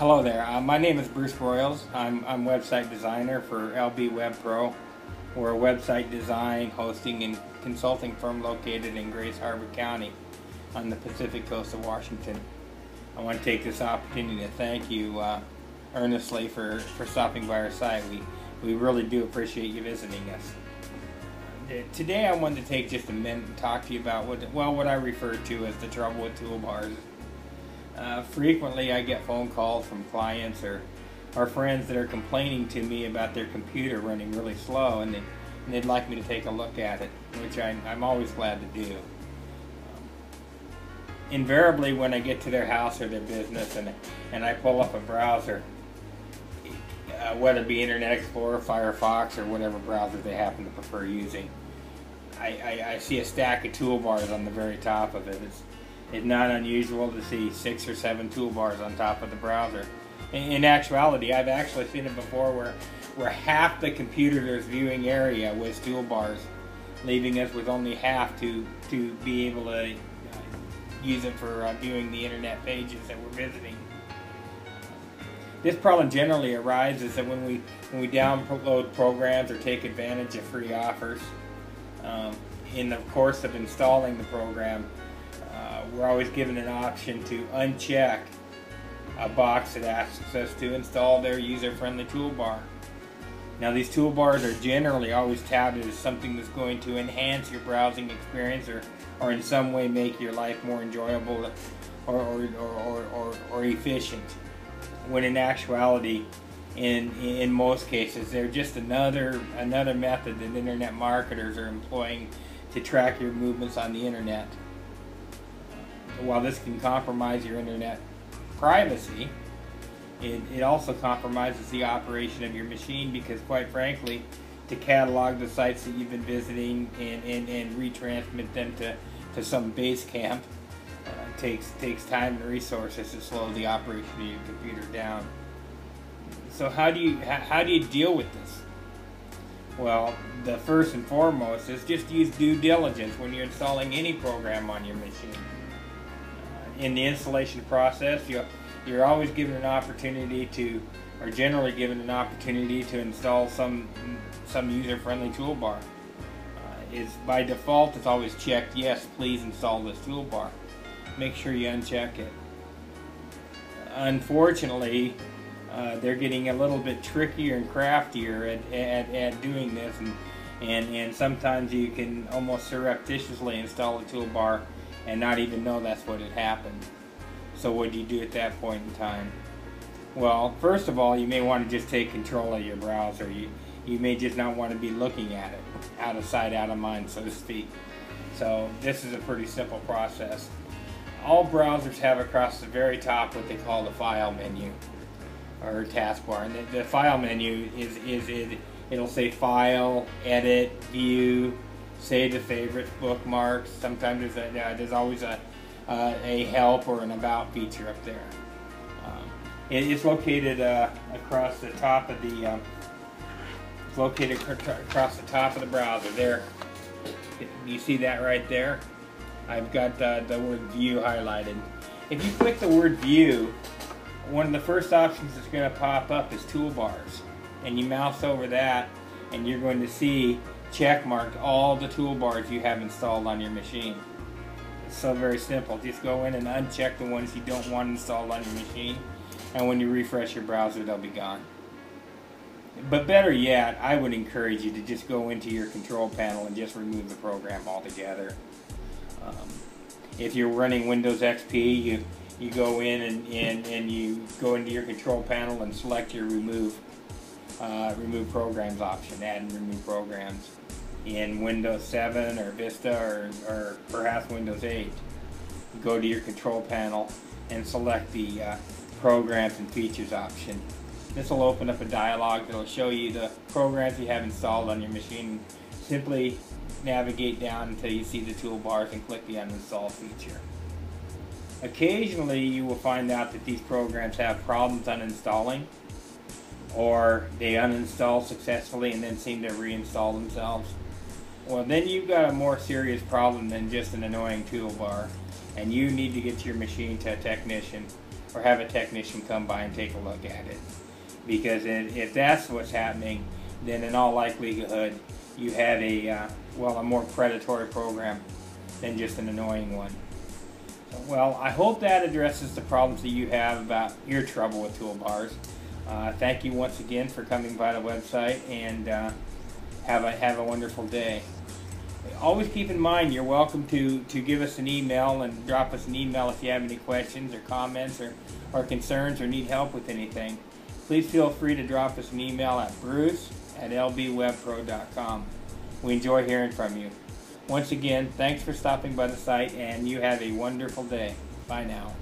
Hello there. My name is Bruce Royals. I'm website designer for LB Web Pro. We're a website design, hosting, and consulting firm located in Grace Harbor County on the Pacific coast of Washington. I want to take this opportunity to thank you earnestly for stopping by our site. We really do appreciate you visiting us. Today I wanted to take just a minute and talk to you about what I refer to as the trouble with toolbars. Frequently I get phone calls from clients or friends that are complaining to me about their computer running really slow, and they'd like me to take a look at it, which I'm always glad to do. Invariably when I get to their house or their business and I pull up a browser, whether it be Internet Explorer, Firefox, or whatever browser they happen to prefer using, I see a stack of toolbars on the very top of it. It's not unusual to see 6 or 7 toolbars on top of the browser. In actuality, I've actually seen it before where half the computer's viewing area was toolbars, leaving us with only half to be able to use it for viewing the internet pages that we're visiting. This problem generally arises that when we download programs or take advantage of free offers, in the course of installing the program, we're always given an option to uncheck a box that asks us to install their user-friendly toolbar. Now, these toolbars are generally always touted as something that's going to enhance your browsing experience or in some way make your life more enjoyable or efficient, when in actuality, in most cases, they're just another method that internet marketers are employing to track your movements on the internet. While this can compromise your internet privacy, it also compromises the operation of your machine, because quite frankly, to catalog the sites that you've been visiting and retransmit them to some base camp takes time and resources to slow the operation of your computer down. So how do you deal with this? Well, the first and foremost is just use due diligence when you're installing any program on your machine. In the installation process, you're always given an opportunity to, or generally given an opportunity to install some user-friendly toolbar. By default, it's always checked, yes, please install this toolbar. Make sure you uncheck it. Unfortunately, they're getting a little bit trickier and craftier at doing this, and sometimes you can almost surreptitiously install a toolbar and not even know that's what had happened. So what do you do at that point in time? Well, first of all, you may want to just take control of your browser. You may just not want to be looking at it, out of sight, out of mind, so to speak. So this is a pretty simple process. All browsers have across the very top what they call the file menu, or taskbar. And the file menu it'll say File, Edit, View, Save to Favorites, Bookmarks. Sometimes there's always a Help or an About feature up there. It's located across the top of the browser. There, you see that right there? I've got the word View highlighted. If you click the word View, one of the first options that's going to pop up is Toolbars, and you mouse over that, and you're going to see checkmarked all the toolbars you have installed on your machine. It's so very simple. Just go in and uncheck the ones you don't want installed on your machine, and when you refresh your browser, they'll be gone. But better yet, I would encourage you to just go into your control panel and just remove the program altogether. If you're running Windows XP, you go in and you go into your control panel and select your remove programs option, add and remove programs. In Windows 7 or Vista or perhaps Windows 8, you go to your control panel and select the programs and features option. This will open up a dialog that will show you the programs you have installed on your machine. Simply navigate down until you see the toolbars and click the uninstall feature. Occasionally you will find out that these programs have problems uninstalling, or they uninstall successfully and then seem to reinstall themselves. Well, then you've got a more serious problem than just an annoying toolbar, and you need to get your machine to a technician or have a technician come by and take a look at it. Because if that's what's happening, then in all likelihood you have a more predatory program than just an annoying one. So, well, I hope that addresses the problems that you have about your trouble with toolbars. Thank you once again for coming by the website, and have a wonderful day. Always keep in mind you're welcome to give us an email and drop us an email if you have any questions or comments or concerns or need help with anything. Please feel free to drop us an email at bruce@lbwebpro.com. We enjoy hearing from you. Once again, thanks for stopping by the site, and you have a wonderful day. Bye now.